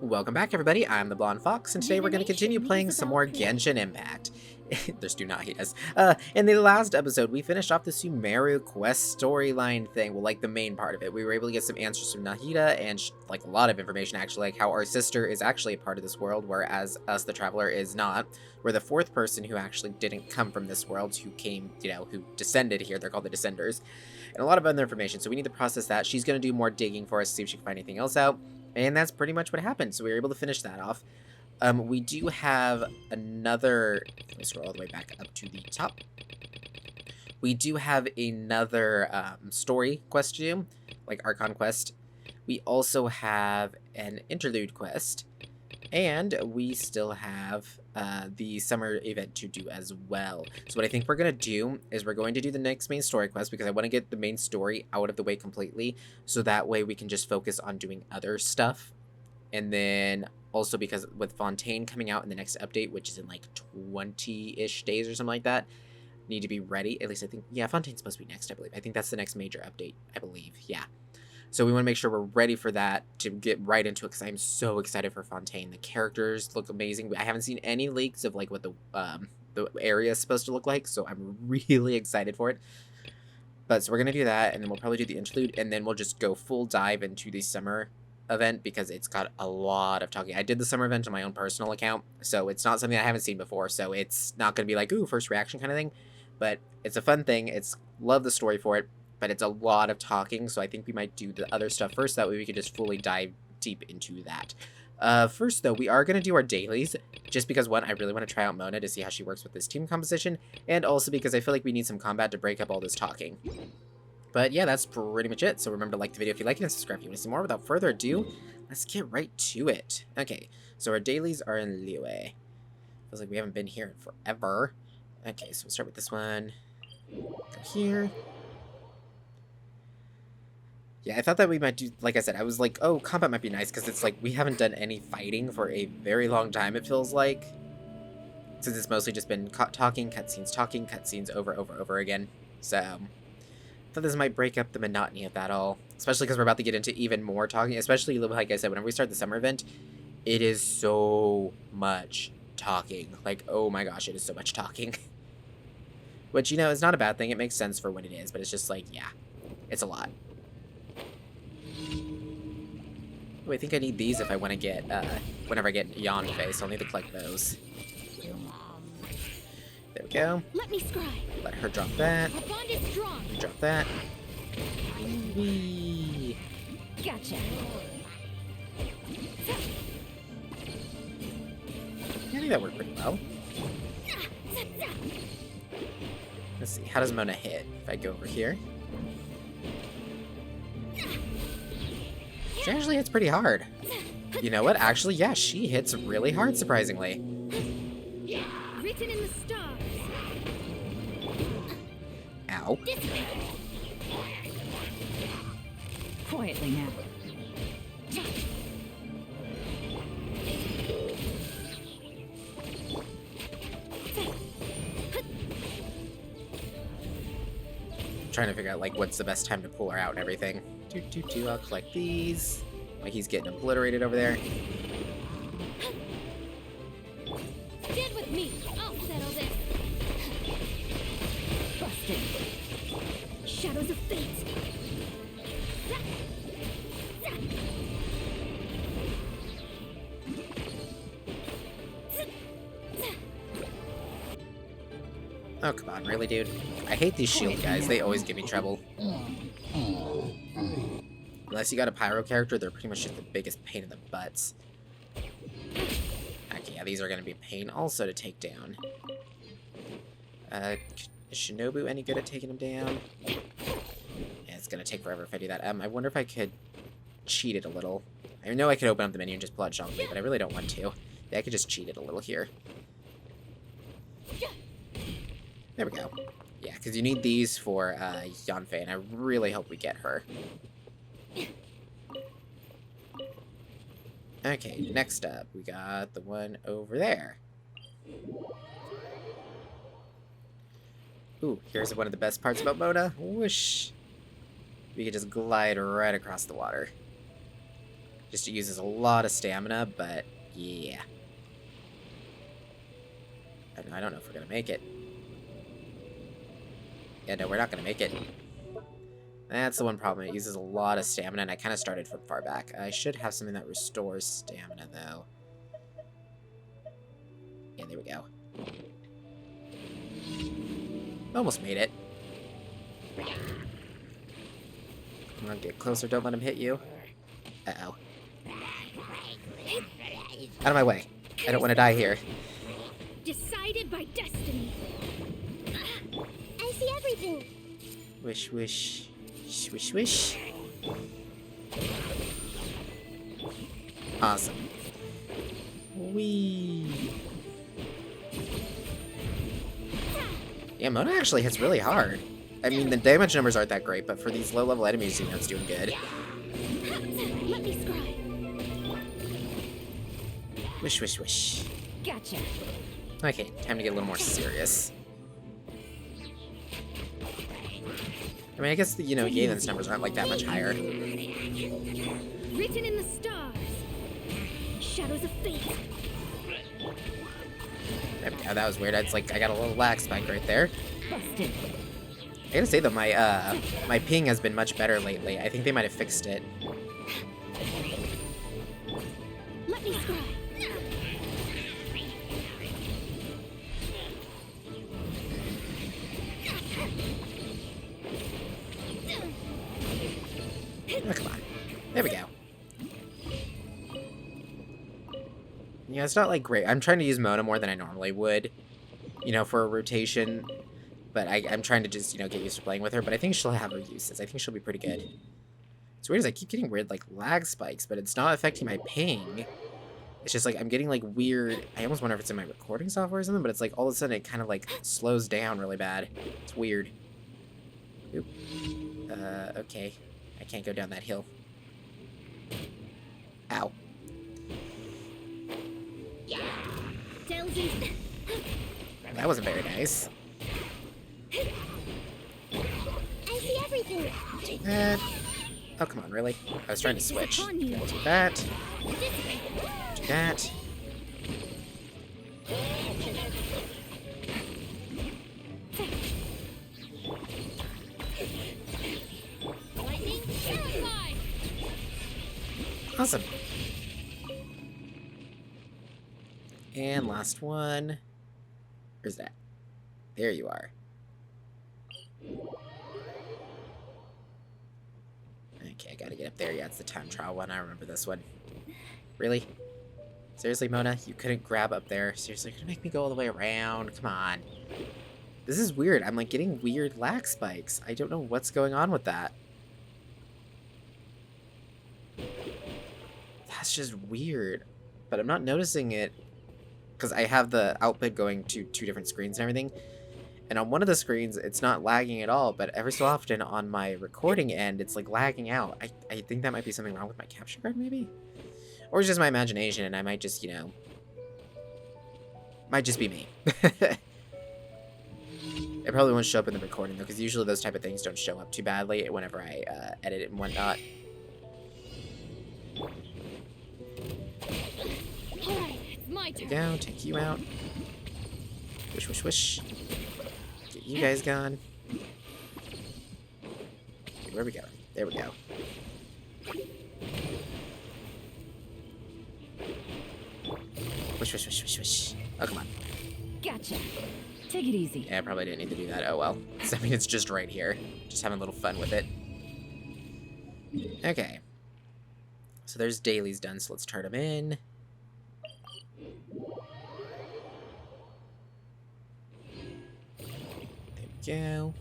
Welcome back, everybody. I'm the Blonde Fox, and today we're going to continue playing some more Genshin Impact. There's do not hate us. In the last episode, we finished off the Sumeru quest storyline thing. Well, like the main part of it. We were able to get some answers from Nahida and like a lot of information, actually, like how our sister is actually a part of this world, whereas us, the Traveler, is not. We're the fourth person who actually didn't come from this world, who came, who descended here. They're called the Descenders. And a lot of other information, so we need to process that. She's going to do more digging for us to see if she can find anything else out. And that's pretty much what happened, so we were able to finish that off. We do have another... Let me scroll all the way back up to the top. We do have another story quest to do, like Archon quest. We also have an interlude quest. And we still have the summer event to do as well. So what I think we're going to do is we're going to do the next main story quest because I want to get the main story out of the way completely. So that way we can just focus on doing other stuff. And then also because with Fontaine coming out in the next update, which is in like 20-ish days or something like that, need to be ready. At least I think, yeah, Fontaine's supposed to be next, I believe. I think that's the next major update, I believe. Yeah. So we want to make sure we're ready for that to get right into it because I'm so excited for Fontaine. The characters look amazing. I haven't seen any leaks of like what the area is supposed to look like, so I'm really excited for it. But so we're going to do that, and then we'll probably do the interlude, and then we'll just go full dive into the summer event because it's got a lot of talking. I did the summer event on my own personal account, so it's not something I haven't seen before, so it's not going to be like, ooh, first reaction kind of thing. But it's a fun thing. Love the story for it. But it's a lot of talking, so I think we might do the other stuff first. That way we can just fully dive deep into that. First, though, we are going to do our dailies, just because, one, I really want to try out Mona to see how she works with this team composition, and also because I feel like we need some combat to break up all this talking. But yeah, that's pretty much it. So remember to like the video if you like it and subscribe if you want to see more. Without further ado, let's get right to it. Okay, so our dailies are in Liyue. Feels like we haven't been here in forever. Okay, so we'll start with this one. Go here. Yeah, I thought that we might do, like I said, I was like, oh, combat might be nice, because it's like, we haven't done any fighting for a very long time, it feels like. Since it's mostly just been talking, cutscenes over again. So, I thought this might break up the monotony of that all. Especially because we're about to get into even more talking, especially, like I said, whenever we start the summer event, it is so much talking. Like, oh my gosh, it is so much talking. Which, is not a bad thing, it makes sense for when it is, but it's just like, yeah, it's a lot. Oh, I think I need these if I want to get, whenever I get Yawn Face, I'll need to collect those. There we go. Let me scry. Let her drop that. Our bond is strong. Drop that. Whee! Gotcha. I think that worked pretty well. Let's see, how does Mona hit? If I go over here. She actually hits pretty hard. You know what? Actually, yeah, she hits really hard, surprisingly. Written in the stars. Ow. Quietly now. Trying to figure out, like, what's the best time to pull her out and everything. I'll collect these. Like, he's getting obliterated over there. Stand with me. I'll settle this. Busted. Shadows of fate. Oh, come on, really, dude? I hate these shield guys. They always give me trouble. Unless you got a pyro character, they're pretty much just the biggest pain in the butts. Okay, yeah, these are going to be a pain also to take down. Is Shinobu any good at taking them down? Yeah, it's going to take forever if I do that. I wonder if I could cheat it a little. I know I could open up the menu and just pull out Zhongli, but I really don't want to. Yeah, I could just cheat it a little here. There we go. Yeah, because you need these for Yanfei, and I really hope we get her. Okay, next up, we got the one over there. Ooh, here's one of the best parts about Mona. Whoosh. We can just glide right across the water. Just uses a lot of stamina, but yeah. I don't know if we're gonna make it. Yeah, no, we're not gonna make it. That's the one problem. It uses a lot of stamina, and I kind of started from far back. I should have something that restores stamina, though. Yeah, there we go. Almost made it. Come on, get closer. Don't let him hit you. Uh-oh. Out of my way. I don't want to die here. Decided by destiny. I see everything. Wish, wish. Swish, swish. Awesome. Whee. Yeah, Mona actually hits really hard. I mean, the damage numbers aren't that great, but for these low-level enemies, you know, it's doing good. Let me scry. Wish, wish, wish. Gotcha. Okay, time to get a little more serious. I mean, I guess, you know, Yalen's numbers aren't like that much higher. Written in the stars. Shadows of fate. Yeah, that was weird. It's like I got a little lag spike right there. Busted. I gotta say though, my ping has been much better lately. I think they might have fixed it. Let me scry. Oh, come on. There we go. Yeah, it's not like great. I'm trying to use Mona more than I normally would, you know, for a rotation. But I'm trying to just, you know, get used to playing with her. But I think she'll have her uses. I think she'll be pretty good. It's weird is I keep getting weird, like, lag spikes, but it's not affecting my ping. It's just, like, I'm getting, like, weird... I almost wonder if it's in my recording software or something, but it's, like, all of a sudden it kind of, like, slows down really bad. It's weird. Oop. Okay. I can't go down that hill. Ow. That wasn't very nice. I see everything. Do that. Oh, come on, really? I was trying to switch. Do that. Do that. Lightning, terrified. Awesome. And last one. Where's that? There you are. Okay, I gotta get up there. Yeah, it's the time trial one. I remember this one. Really? Seriously, Mona? You couldn't grab up there? Seriously, you're gonna make me go all the way around? Come on. This is weird. I'm, like, getting weird lag spikes. I don't know what's going on with that. That's just weird. But I'm not noticing it because I have the output going to 2 different screens and everything. And on one of the screens, it's not lagging at all, but every so often on my recording end, it's like lagging out. I think that might be something wrong with my capture card, maybe? Or it's just my imagination, and I might just, you know... Might just be me. It probably won't show up in the recording, though, because usually those type of things don't show up too badly whenever I edit it and whatnot. Alright, it's my There turn. we go, take you out. Wish, wish, wish. Get you guys gone. Okay, where are we going? There we go. Wish, wish, wish, wish, wish. Oh, come on. Gotcha. Take it easy. Yeah, I probably didn't need to do that. Oh, well. I mean, it's just right here. Just having a little fun with it. Okay. So there's dailies done, so let's turn them in. There we go.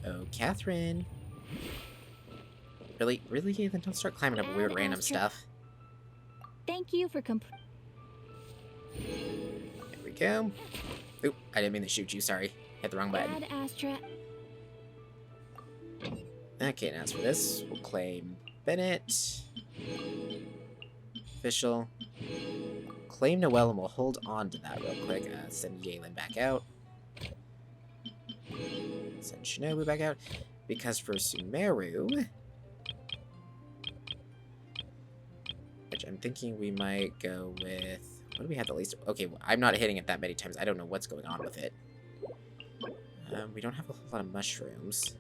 Oh, Catherine. Really? Really? Then don't start climbing up weird random stuff. Thank you for There we go. Oop, I didn't mean to shoot you, sorry. Hit the wrong button. Astra. Okay, now as for this, we'll claim Bennett. Official. Claim Noelle, and we'll hold on to that real quick. Send Yalen back out. Send Shinobu back out. Because for Sumeru... damage. I'm thinking we might go with... What do we have the least? Okay, well, I'm not hitting it that many times. I don't know what's going on with it. We don't have a whole lot of mushrooms.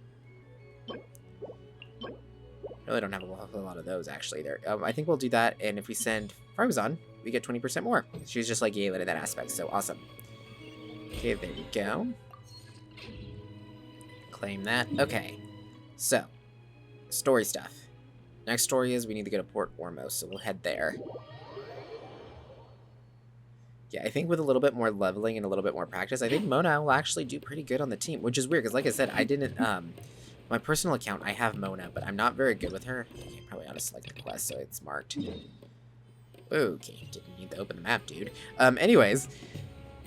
Really don't have a whole lot of those, actually. There. I think we'll do that, and if we send Frozone, we get 20% more. She's just like Galen in that aspect, so awesome. Okay, there we go. Claim that. Okay, so, story stuff. Next story is we need to go to Port Ormos, so we'll head there. Yeah, I think with a little bit more leveling and a little bit more practice, I think Mona will actually do pretty good on the team, which is weird, because like I said, I didn't, my personal account, I have Mona, but I'm not very good with her. Okay, probably ought to select the quest so it's marked. Okay, didn't need to open the map, dude. Anyways,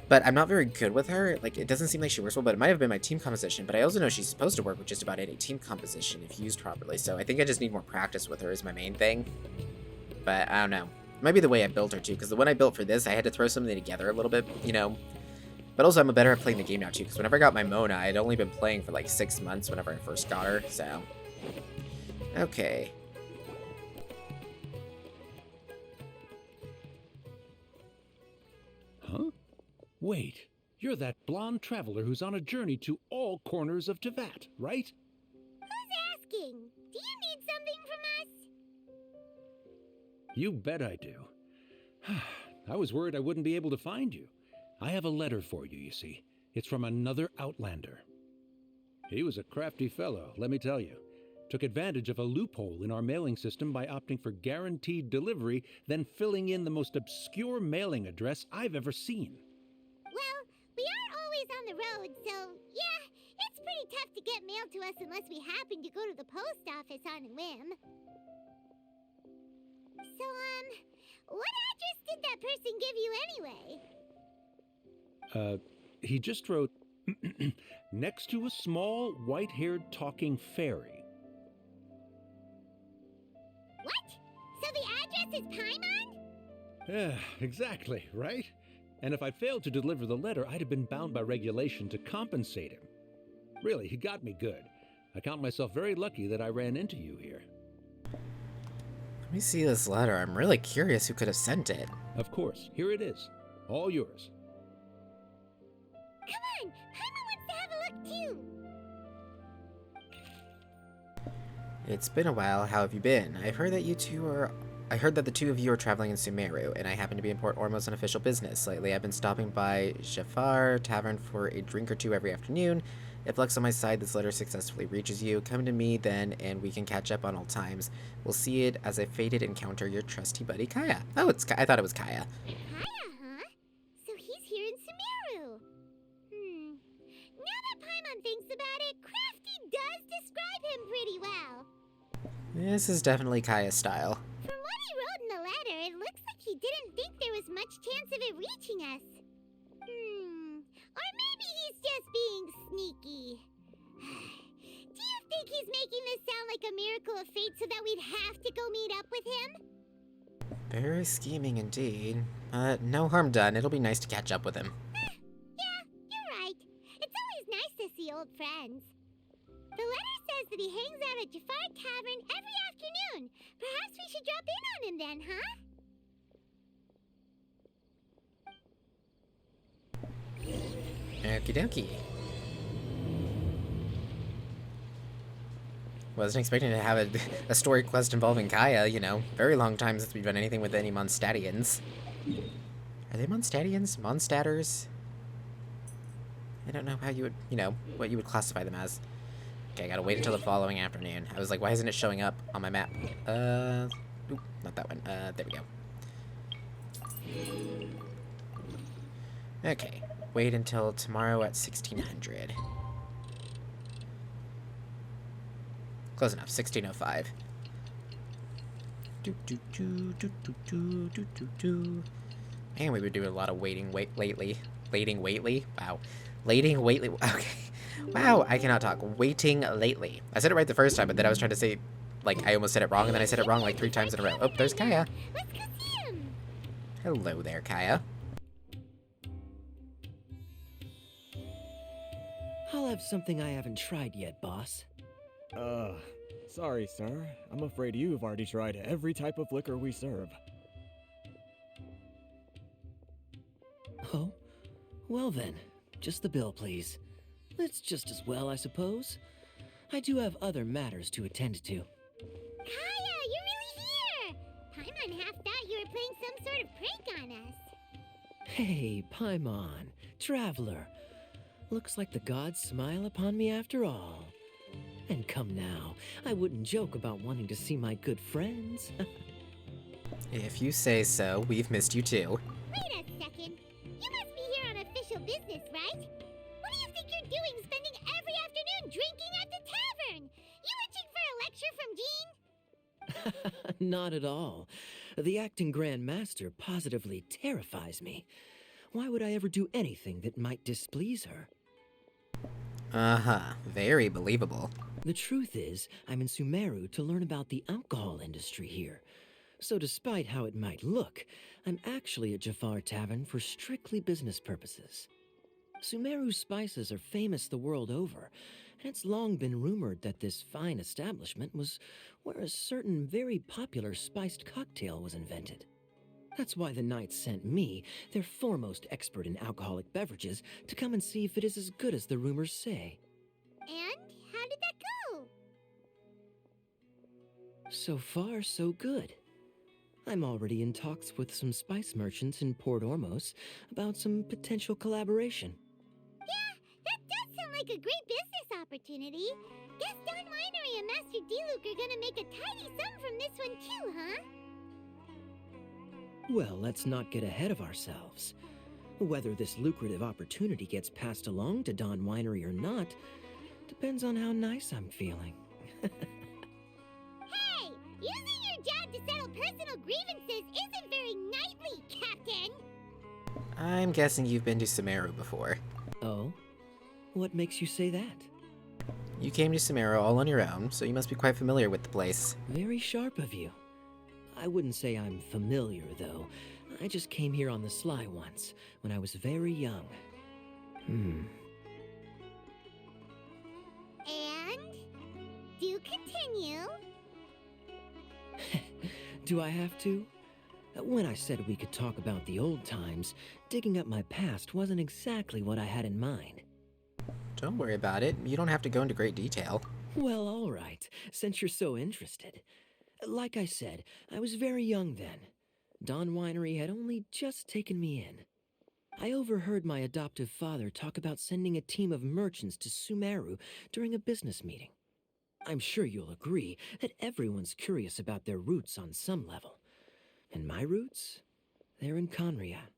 but I'm not very good with her. Like, it doesn't seem like she works well, but it might have been my team composition, but I also know she's supposed to work with just about any team composition if used properly, so I think I just need more practice with her is my main thing. But, I don't know. It might be the way I built her, too, because the one I built for this, I had to throw something together a little bit, you know. But also, I'm better at playing the game now, too, because whenever I got my Mona, I'd only been playing for, like, 6 months whenever I first got her, so... Okay. Huh? Wait, you're that blonde traveler who's on a journey to all corners of Teyvat, right? Who's asking? Do you need something from us? You bet I do. I was worried I wouldn't be able to find you. I have a letter for you, you see. It's from another Outlander. He was a crafty fellow, let me tell you. Took advantage of a loophole in our mailing system by opting for guaranteed delivery, then filling in the most obscure mailing address I've ever seen. Well, we aren't always on the road, so yeah, it's pretty tough to get mail to us unless we happen to go to the post office on a whim. So, what address did that person give you anyway? He just wrote, next to a small, white-haired talking fairy. What? So the address is Paimon? Yeah, exactly, right? And if I failed to deliver the letter, I'd have been bound by regulation to compensate him. Really, he got me good. I count myself very lucky that I ran into you here. Let me see this letter. I'm really curious who could have sent it. Of course, here it is. All yours. Come on, Paimon wants to have a look too. It's been a while. How have you been? I heard that the two of you are traveling in Sumeru, and I happen to be in Port Ormos on official business. Lately, I've been stopping by Jafar Tavern for a drink or two every afternoon. If luck's on my side, this letter successfully reaches you. Come to me then, and we can catch up on old times. We'll see it as a fated encounter, your trusty buddy Kaya. Oh, I thought it was Kaya. Kaya, huh? So he's here in Sumeru. Now that Paimon thinks about it, Crafty does describe him pretty well. This is definitely Kaya's style. From what he wrote in the letter, it looks like he didn't think there was much chance of it reaching us. Or maybe he's just being sneaky. Do you think he's making this sound like a miracle of fate so that we'd have to go meet up with him? Very scheming indeed. No harm done. It'll be nice to catch up with him. Yeah, you're right. It's always nice to see old friends. The letter says that he hangs out at Jafar Tavern every afternoon. Perhaps we should drop in on him then, huh? Okie dokie. Wasn't expecting to have a story quest involving Kaya, you know. Very long time since we've done anything with any Mondstadians. Are they Mondstadians? Mondstatters? I don't know how you would, you know, what you would classify them as. Okay, I gotta wait until the following afternoon. I was like, why isn't it showing up on my map? Oop, not that one. There we go. Okay, wait until tomorrow at 1600. Close enough, 1605. Man, we've been doing a lot of waiting lately. Wow. Waiting lately. Okay. Wow, I cannot talk. Waiting lately. I said it right the first time, but then I was trying to say, like, I almost said it wrong, and then I said it wrong like 3 times in a row. Oh, there's Kaya. Let's go see him. Hello there, Kaya. I'll have something I haven't tried yet, boss. Sorry, sir. I'm afraid you've already tried every type of liquor we serve. Oh? Well then, just the bill, please. It's just as well, I suppose. I do have other matters to attend to. Kaya, you're really here! Paimon half thought you were playing some sort of prank on us. Hey, Paimon, traveler. Looks like the gods smile upon me after all. And come now, I wouldn't joke about wanting to see my good friends. If you say so, we've missed you too. Wait a second. You must be here on official business, right? What do you think you're doing spending every afternoon drinking at the tavern? You itching for a lecture from Jean? Not at all. The acting Grand Master positively terrifies me. Why would I ever do anything that might displease her? Uh-huh. Very believable. The truth is, I'm in Sumeru to learn about the alcohol industry here. So despite how it might look, I'm actually at Jafar Tavern for strictly business purposes. Sumeru's spices are famous the world over, and it's long been rumored that this fine establishment was where a certain very popular spiced cocktail was invented. That's why the Knights sent me, their foremost expert in alcoholic beverages, to come and see if it is as good as the rumors say. And how did that go? So far, so good. I'm already in talks with some spice merchants in Port Ormos about some potential collaboration. Yeah, that does sound like a great business opportunity. Guess Don Winery and Master D-Luke are gonna make a tidy sum from this one too, huh? Well, let's not get ahead of ourselves. Whether this lucrative opportunity gets passed along to Don Winery or not depends on how nice I'm feeling. Hey, using your job to settle personal grievances isn't very knightly, Captain! I'm guessing you've been to Sumeru before. Oh? What makes you say that? You came to Sumeru all on your own, so you must be quite familiar with the place. Very sharp of you. I wouldn't say I'm familiar, though. I just came here on the sly once, when I was very young. And? Do continue. Do I have to? When I said we could talk about the old times, digging up my past wasn't exactly what I had in mind. Don't worry about it. You don't have to go into great detail. Well, all right, since you're so interested. Like I said, I was very young then. Don Winery had only just taken me in. I overheard my adoptive father talk about sending a team of merchants to Sumeru during a business meeting. I'm sure you'll agree that everyone's curious about their roots on some level. And my roots? They're in Conria,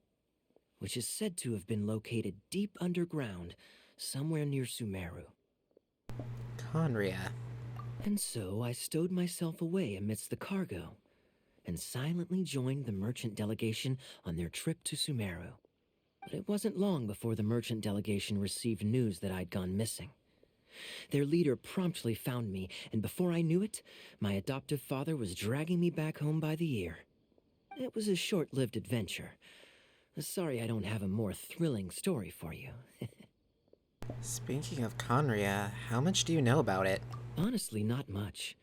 which is said to have been located deep underground, somewhere near Sumeru. Conria. And so I stowed myself away amidst the cargo, and silently joined the merchant delegation on their trip to Sumeru. But it wasn't long before the merchant delegation received news that I'd gone missing. Their leader promptly found me, and before I knew it, my adoptive father was dragging me back home by the ear. It was a short-lived adventure. Sorry I don't have a more thrilling story for you. Speaking of Conria, how much do you know about it? Honestly, not much.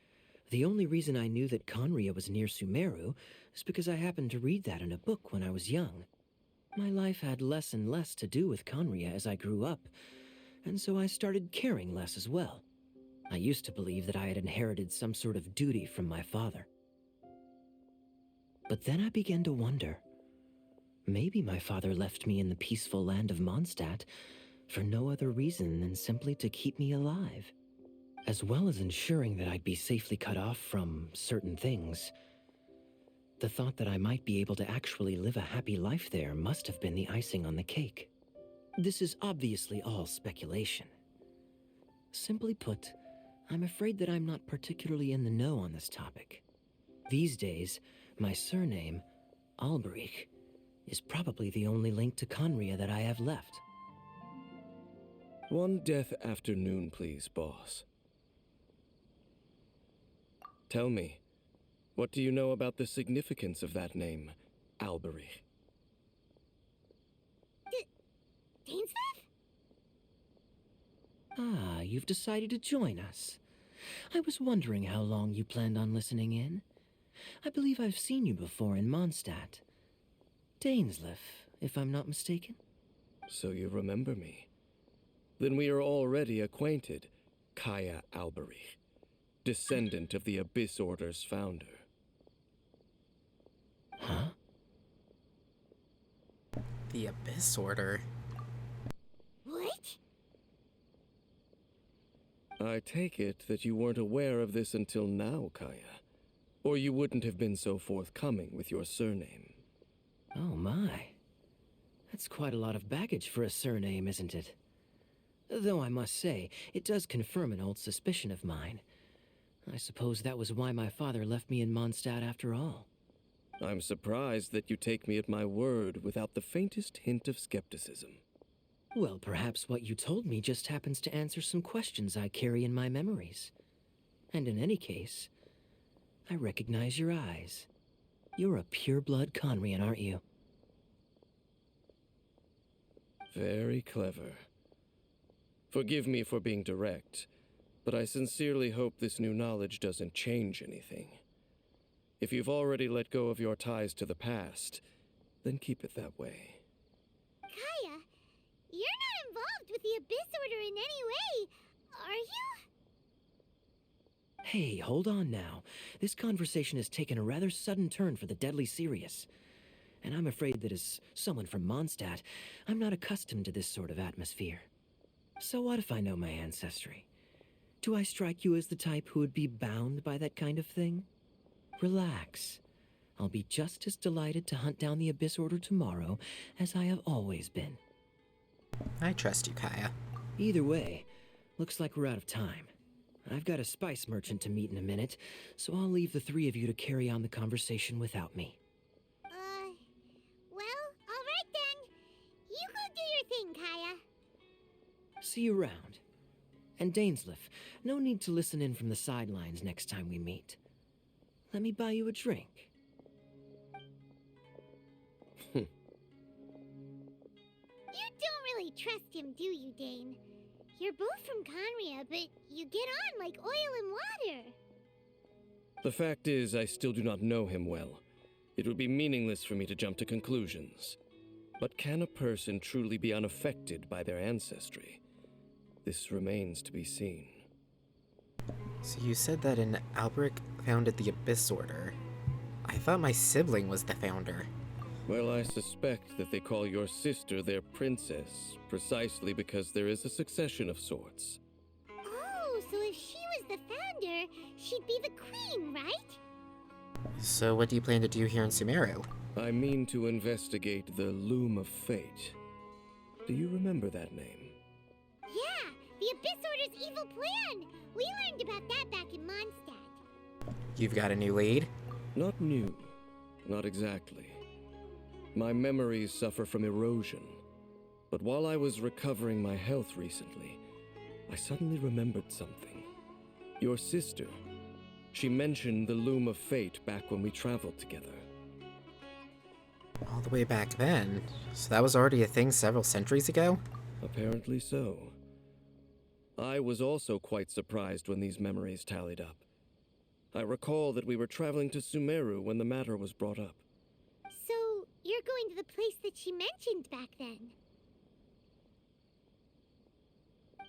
The only reason I knew that Conria was near Sumeru is because I happened to read that in a book when I was young. My life had less and less to do with Conria as I grew up, and so I started caring less as well. I used to believe that I had inherited some sort of duty from my father. But then I began to wonder. Maybe my father left me in the peaceful land of Mondstadt for no other reason than simply to keep me alive. As well as ensuring that I'd be safely cut off from certain things. The thought that I might be able to actually live a happy life there must have been the icing on the cake. This is obviously all speculation. Simply put, I'm afraid that I'm not particularly in the know on this topic. These days, my surname, Alberich, is probably the only link to Conria that I have left. One death afternoon, please, boss. Tell me, what do you know about the significance of that name, Alberich? Dainsmith? Ah, you've decided to join us. I was wondering how long you planned on listening in. I believe I've seen you before in Mondstadt. Dainsleif, if I'm not mistaken. So you remember me. Then we are already acquainted, Kaya Alberich, descendant of the Abyss Order's founder. Huh? The Abyss Order? What? I take it that you weren't aware of this until now, Kaya. Or you wouldn't have been so forthcoming with your surname. Oh my. That's quite a lot of baggage for a surname, isn't it? Though I must say, it does confirm an old suspicion of mine. I suppose that was why my father left me in Mondstadt after all. I'm surprised that you take me at my word without the faintest hint of skepticism. Well, perhaps what you told me just happens to answer some questions I carry in my memories. And in any case, I recognize your eyes. You're a pure-blood Conrian, aren't you? Very clever. Forgive me for being direct, but I sincerely hope this new knowledge doesn't change anything. If you've already let go of your ties to the past, then keep it that way. Kaya, you're not involved with the Abyss Order in any way, are you? Hey, hold on now. This conversation has taken a rather sudden turn for the deadly serious. And I'm afraid that as someone from Mondstadt, I'm not accustomed to this sort of atmosphere. So what if I know my ancestry? Do I strike you as the type who would be bound by that kind of thing? Relax. I'll be just as delighted to hunt down the Abyss Order tomorrow as I have always been. I trust you, Kaya. Either way, looks like we're out of time. I've got a spice merchant to meet in a minute, so I'll leave the three of you to carry on the conversation without me. Well, alright then. You go do your thing, Kaya. See you around. And Dainsleif, no need to listen in from the sidelines next time we meet. Let me buy you a drink. You don't really trust him, do you, Dane? You're both from Conria, but you get on like oil and water. The fact is, I still do not know him well. It would be meaningless for me to jump to conclusions. But can a person truly be unaffected by their ancestry? This remains to be seen. So you said that an Alberic founded the Abyss Order. I thought my sibling was the founder. Well, I suspect that they call your sister their princess, precisely because there is a succession of sorts. Oh, so if she was the founder, she'd be the queen, right? So what do you plan to do here in Sumeru? I mean to investigate the Loom of Fate. Do you remember that name? Yeah, the Abyss Order's evil plan. We learned about that back in Mondstadt. You've got a new lead? Not new. Not exactly. My memories suffer from erosion. But while I was recovering my health recently, I suddenly remembered something. Your sister. She mentioned the Loom of Fate back when we traveled together. All the way back then? So that was already a thing several centuries ago? Apparently so. I was also quite surprised when these memories tallied up. I recall that we were traveling to Sumeru when the matter was brought up. So, you're going to the place that she mentioned back then?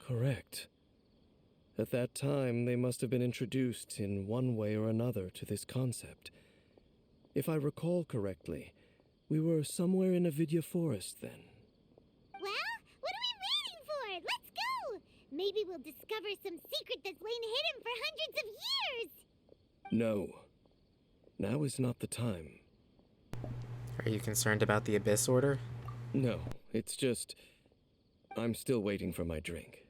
Correct. At that time, they must have been introduced in one way or another to this concept. If I recall correctly, we were somewhere in Avidya Forest then. Well, what are we waiting for? Let's go! Maybe we'll discover some secret that's lain hidden for hundreds of years! No. Now is not the time. Are you concerned about the Abyss Order? No, it's just... I'm still waiting for my drink.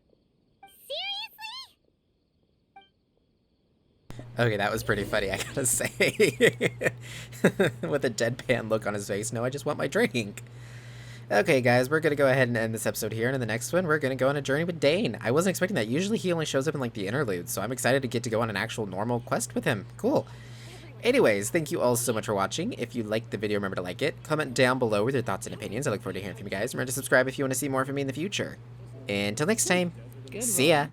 Seriously? Okay, that was pretty funny, I gotta say. With a deadpan look on his face. No, I just want my drink. Okay, guys, we're gonna go ahead and end this episode here, and in the next one, we're gonna go on a journey with Dane. I wasn't expecting that. Usually he only shows up in, like, the interludes, so I'm excited to get to go on an actual normal quest with him. Cool. Anyways, thank you all so much for watching. If you liked the video, remember to like it. Comment down below with your thoughts and opinions. I look forward to hearing from you guys. Remember to subscribe if you want to see more from me in the future. Until next time, see ya!